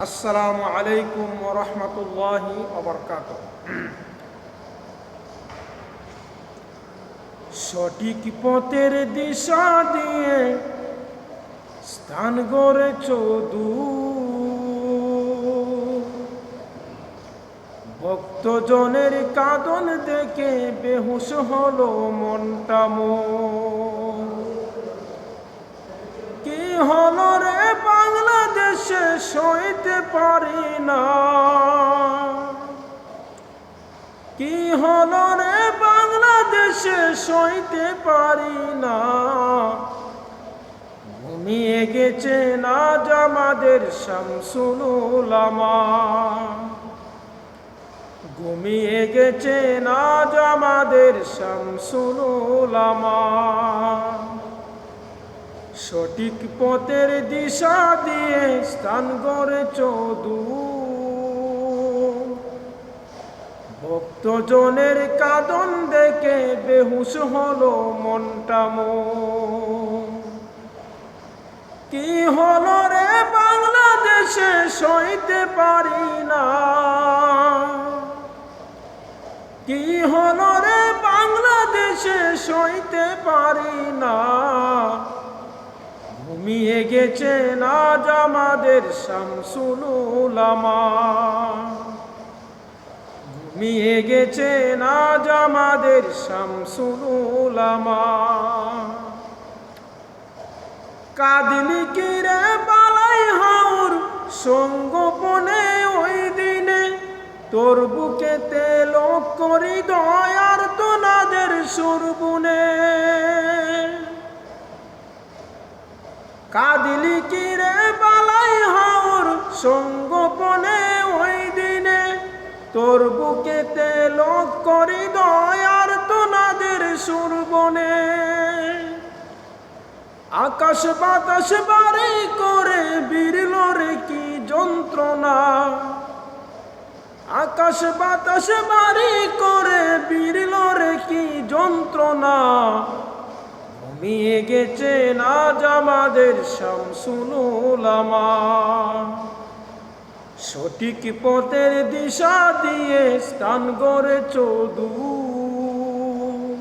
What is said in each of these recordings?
আসসালামু আলাইকুম ওয়া রাহমাতুল্লাহি ওয়া বারাকাতুহু। সঠিক পথের দিশা দিয়ে স্থান গড়েছ দূর, ভক্তজনের কাঁদন দেখে বেহুশ হলো মনটা মোর। কি হলো রে বাংলাদেশে সইতে পারি না, কি হলো রে বাংলাদেশে সইতে পারি না। ঘুমিয়ে গেছে নাজ আমাদের শামসুল উলামা, ঘুমিয়ে গেছে নাজ আমাদের শামসুল উলামা। সঠিক পথের দিশা দিয়ে স্থান গড়েছ দূর, ভক্তজনের কাঁদন দেখে বেহুশ হলো মনটা মোর। কি হলো রে বাংলাদেশে সইতে পারি না, কি হলো রে বাংলাদেশে সইতে পারি না। ঘুমিয়ে গেছে নাজ আমাদের শামসুল উলামা, ঘুমিয়ে গেছে নাজ আমাদের শামসুল উলামা। কাঁদলি কি রে বালাই হাওর সঙ্গোপনে ওই দিনে, তোর বুকেতে লোক করি দয়ার তোনাদের সুরবুনে। কাঁদলি কি রে বালাই হাওর সঙ্গোপনে ওই দিনে, তোর বুকেতে লোক করি দয়ার তোনাদের সুরবনে। আকাশ বাতাস বাড়ি করে বিরল রে কি যন্ত্রণা, আকাশ বাতাস বাড়ি করে বিরল রে কি যন্ত্রণা। ঘুমিয়ে গেছে নাজ আমাদের শামসুল উলামা, সঠিক পথের দিশা দিয়ে স্থান গড়েছ দূর,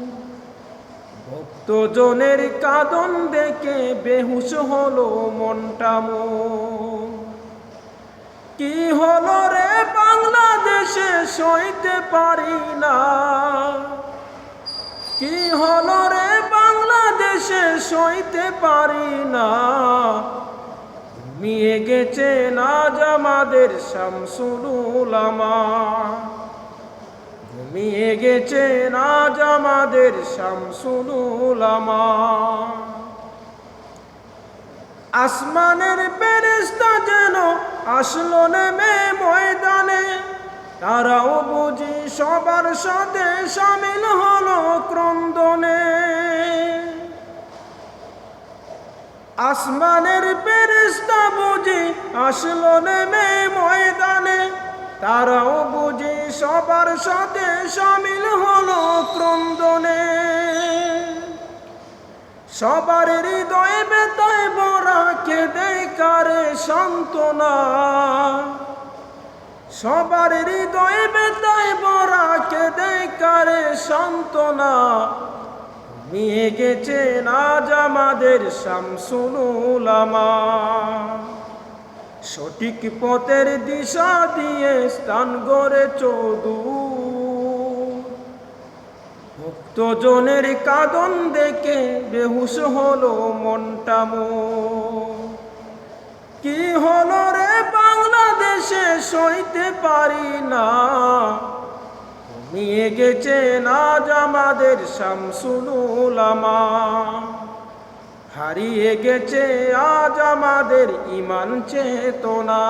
ভক্তজনের কাঁদন দেখে বেহুশ হলো মনটা মোর। কি হলো রে বাংলাদেশে সইতে পারি না, কি হলো রে বাংলাদেশে সইতে পারি না। ঘুমিয়ে গেছে নাজ আমাদের শামসুল উলামা, ঘুমিয়ে গেছে নাজ আমাদের শামসুল উলামা। আসমানের ফেরেশতা যেন আসলো নেমে ময়দানে, তারাও বুঝি সবার সাথে শামিল হলো ক্রন্দনে। আসমানের ফেরেশতা বুঝি আসলো নেমে ময়দানে, তারাও বুঝি সবার সাথে শামিল হলো ক্রন্দনে। সবার হৃদয়ে বেতায় ভরা কেঁদে কারে সান্ত্বনা, সবার হৃদয়ে বেতায় ভরা কেঁদে কারে সান্ত্বনা। ঘুমিয়ে গেছে নাজ আমাদের শামসুল উলামা, সঠিক পথের দিশা দিয়ে স্থান গড়েছ দূর, ভক্তজনের কাঁদন দেখে বেহুশ হলো মনটা মোর। কি হলো রে বাংলাদেশে সইতে পারি না, ঘুমিয়ে গেছে নাজ আমাদের শামসুল উলামা। হারিয়ে গেছে আজ আমাদের ঈমান চেতনা।